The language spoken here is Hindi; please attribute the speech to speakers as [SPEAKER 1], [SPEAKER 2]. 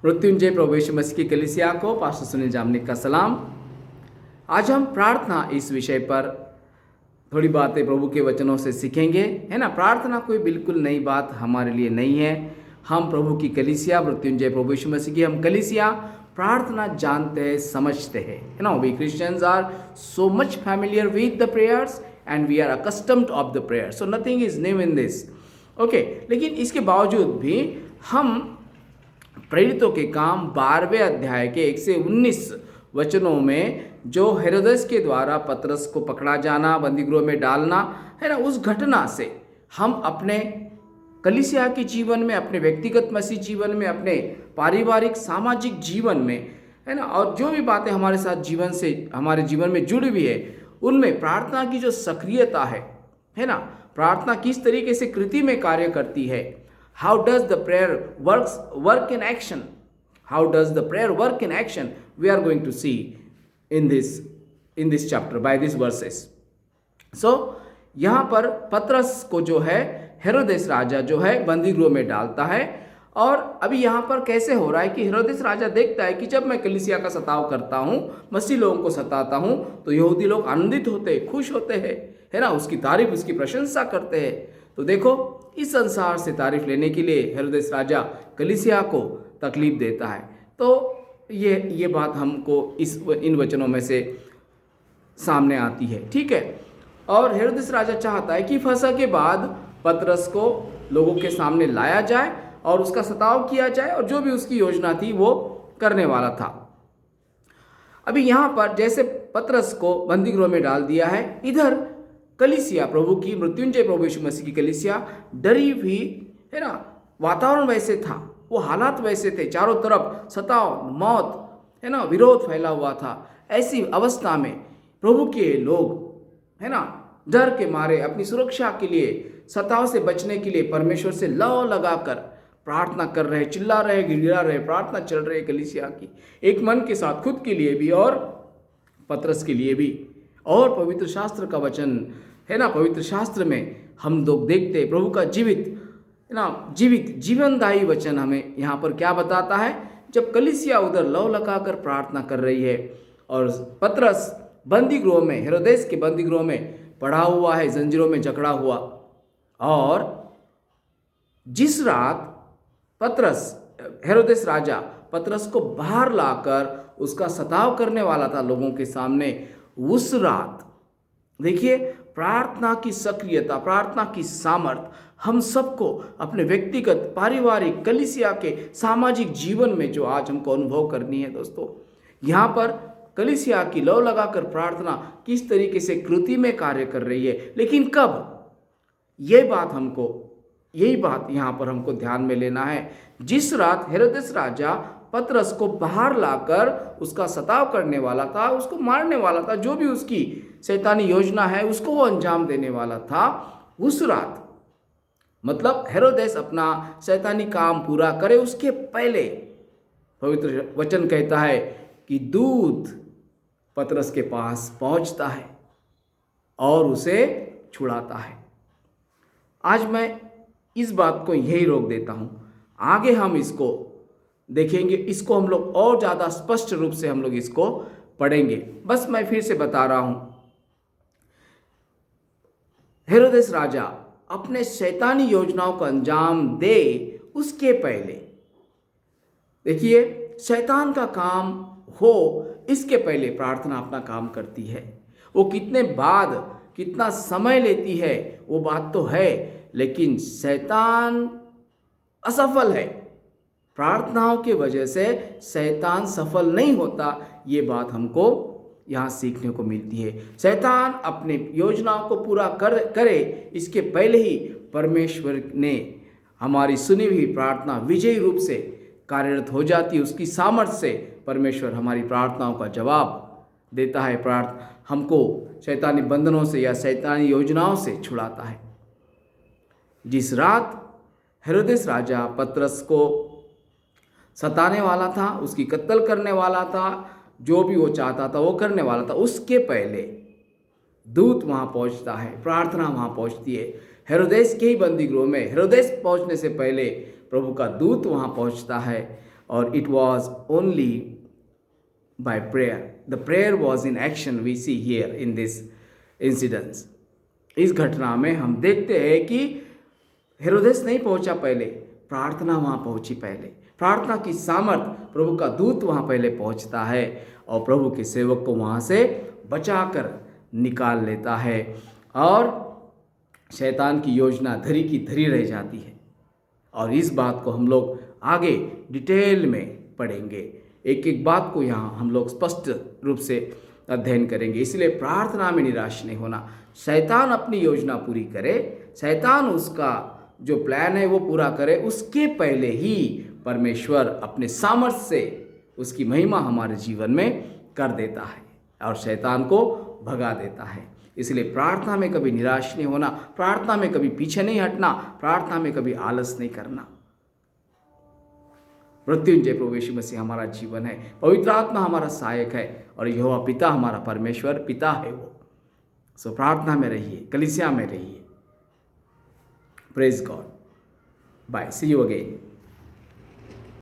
[SPEAKER 1] मृत्युंजय प्रभु यीशु मसीह की कलीसिया को पास्टर सुनील जामनिक का सलाम। आज हम प्रार्थना इस विषय पर थोड़ी बातें प्रभु के वचनों से सीखेंगे, है ना। प्रार्थना कोई बिल्कुल नई बात हमारे लिए नहीं है। हम प्रभु की कलीसिया, मृत्युंजय प्रभु यीशु मसीह की हम कलीसिया प्रार्थना जानते हैं, समझते हैं, है ना। We Christians are so much familiar with the prayers and we are accustomed of the prayer, so nothing is new in this, okay. लेकिन इसके बावजूद भी हम प्रेरितों के काम 12वें अध्याय के 1 से 19 वचनों में जो हेरोदेस के द्वारा पतरस को पकड़ा जाना, बंदीगृह में डालना, है ना, उस घटना से हम अपने कलीसिया के जीवन में, अपने व्यक्तिगत मसीह जीवन में, अपने पारिवारिक सामाजिक जीवन में, है ना, और जो भी बातें हमारे साथ जीवन से हमारे जीवन में जुड़ी हुई है, उनमें प्रार्थना की जो सक्रियता है ना, प्रार्थना किस तरीके से कृति में कार्य करती है। How does the prayer work in action? How does the prayer work in action? We are going to see in this chapter by these verses. So यहाँ पर पतरस को जो है हेरोदेस राजा जो है बंदीगृह में डालता है। और अभी यहाँ पर कैसे हो रहा है कि हेरोदेस राजा देखता है कि जब मैं कलीसिया का सताव करता हूँ, मसीह लोगों को सताता हूँ, तो यहूदी लोग आनंदित होते हैं, खुश होते हैं, है ना, उसकी तारीफ, उसकी प्रशंसा करते हैं। तो देखो, इस संसार से तारीफ लेने के लिए हेरोदेस राजा कलीसिया को तकलीफ देता है। तो ये बात हमको इन वचनों में से सामने आती है, ठीक है। और हेरोदेस राजा चाहता है कि फसह के बाद पतरस को लोगों के सामने लाया जाए और उसका सताव किया जाए, और जो भी उसकी योजना थी वो करने वाला था। अभी यहाँ पर जैसे पतरस को बंदीगृह में डाल दिया है, इधर कलीसिया प्रभु की, मृत्युंजय प्रभु यीशु मसीह की कलीसिया डरी हुई, है ना। वातावरण वैसे था, वो हालात वैसे थे, चारों तरफ सताव, मौत, है ना, विरोध फैला हुआ था। ऐसी अवस्था में प्रभु के लोग, है ना, डर के मारे अपनी सुरक्षा के लिए, सताव से बचने के लिए परमेश्वर से लौ लगाकर प्रार्थना कर रहे, चिल्ला रहे, गिड़गिड़ा रहे, प्रार्थना चल रही है कलीसिया की, एक मन के साथ, खुद के लिए भी और पतरस के लिए भी। और पवित्र शास्त्र का वचन, है ना, पवित्र शास्त्र में हम लोग देखते हैं प्रभु का जीवित, है ना, जीवनदायी वचन हमें यहाँ पर क्या बताता है। जब कलीसिया उधर लौ लगाकर प्रार्थना कर रही है और पतरस बंदीगृह में, हेरोदेस के बंदीगृह में पड़ा हुआ है, जंजीरों में जकड़ा हुआ, और जिस रात हेरोदेस राजा पतरस को बाहर लाकर उसका सताव करने वाला था लोगों के सामने, उस रात देखिए प्रार्थना की सक्रियता, प्रार्थना की सामर्थ हम सबको अपने व्यक्तिगत, पारिवारिक, कलीसिया के सामाजिक जीवन में जो आज हमको अनुभव करनी है। दोस्तों, यहाँ पर कलीसिया की लौ लगाकर प्रार्थना किस तरीके से कृति में कार्य कर रही है, लेकिन कब, यही बात यहाँ पर हमको ध्यान में लेना है। जिस रात हेरोदेस राजा पतरस को बाहर लाकर उसका सताव करने वाला था, उसको मारने वाला था, जो भी उसकी शैतानी योजना है उसको वो अंजाम देने वाला था, उस रात, मतलब हेरोदेस अपना शैतानी काम पूरा करे उसके पहले पवित्र वचन कहता है कि दूत पतरस के पास पहुंचता है और उसे छुड़ाता है। आज मैं इस बात को यही रोक देता हूं, आगे हम इसको देखेंगे, इसको हम लोग और ज़्यादा स्पष्ट रूप से हम लोग इसको पढ़ेंगे। बस मैं फिर से बता रहा हूं, हेरोदेस राजा अपने शैतानी योजनाओं को अंजाम दे उसके पहले, देखिए, शैतान का काम हो इसके पहले प्रार्थना अपना काम करती है। वो कितने बाद, कितना समय लेती है वो बात तो है, लेकिन शैतान असफल है। प्रार्थनाओं की वजह से शैतान सफल नहीं होता, ये बात हमको यहाँ सीखने को मिलती है। शैतान अपने योजनाओं को पूरा करे इसके पहले ही परमेश्वर ने हमारी सुनी हुई प्रार्थना विजयी रूप से कार्यरत हो जाती है। उसकी सामर्थ्य से परमेश्वर हमारी प्रार्थनाओं का जवाब देता है, हमको शैतानी बंधनों से या शैतानी योजनाओं से छुड़ाता है। जिस रात हेरोदेस राजा पतरस को सताने वाला था, उसकी कत्ल करने वाला था, जो भी वो चाहता था वो करने वाला था, उसके पहले दूत वहाँ पहुँचता है, प्रार्थना वहाँ पहुँचती है। हेरोदेस के ही बंदीगृह में हेरोदेस पहुँचने से पहले प्रभु का दूत वहाँ पहुँचता है और it was only by prayer. The prayer was in action, we see here in this incidents. इस घटना में हम देखते हैं कि हेरोदेस नहीं पहुंचा पहले, प्रार्थना वहां पहुंची पहले। प्रार्थना की सामर्थ, प्रभु का दूत वहां पहले पहुंचता है और प्रभु के सेवक को वहां से बचाकर निकाल लेता है और शैतान की योजना धरी की धरी रह जाती है। और इस बात को हम लोग आगे डिटेल में पढ़ेंगे, एक एक बात को यहाँ हम लोग स्पष्ट रूप से अध्ययन करेंगे। इसलिए प्रार्थना में निराश नहीं होना। शैतान अपनी योजना पूरी करे, शैतान उसका जो प्लान है वो पूरा करे, उसके पहले ही परमेश्वर अपने सामर्थ्य से उसकी महिमा हमारे जीवन में कर देता है और शैतान को भगा देता है। इसलिए प्रार्थना में कभी निराश नहीं होना, प्रार्थना में कभी पीछे नहीं हटना, प्रार्थना में कभी आलस नहीं करना। मृत्युंजय प्रभु यीशु मसीह हमारा जीवन है, पवित्र आत्मा हमारा सहायक है और यहोवा पिता हमारा परमेश्वर पिता है वो। सो प्रार्थना में रहिए, कलीसिया में रहिए। Praise God. Bye, see you again.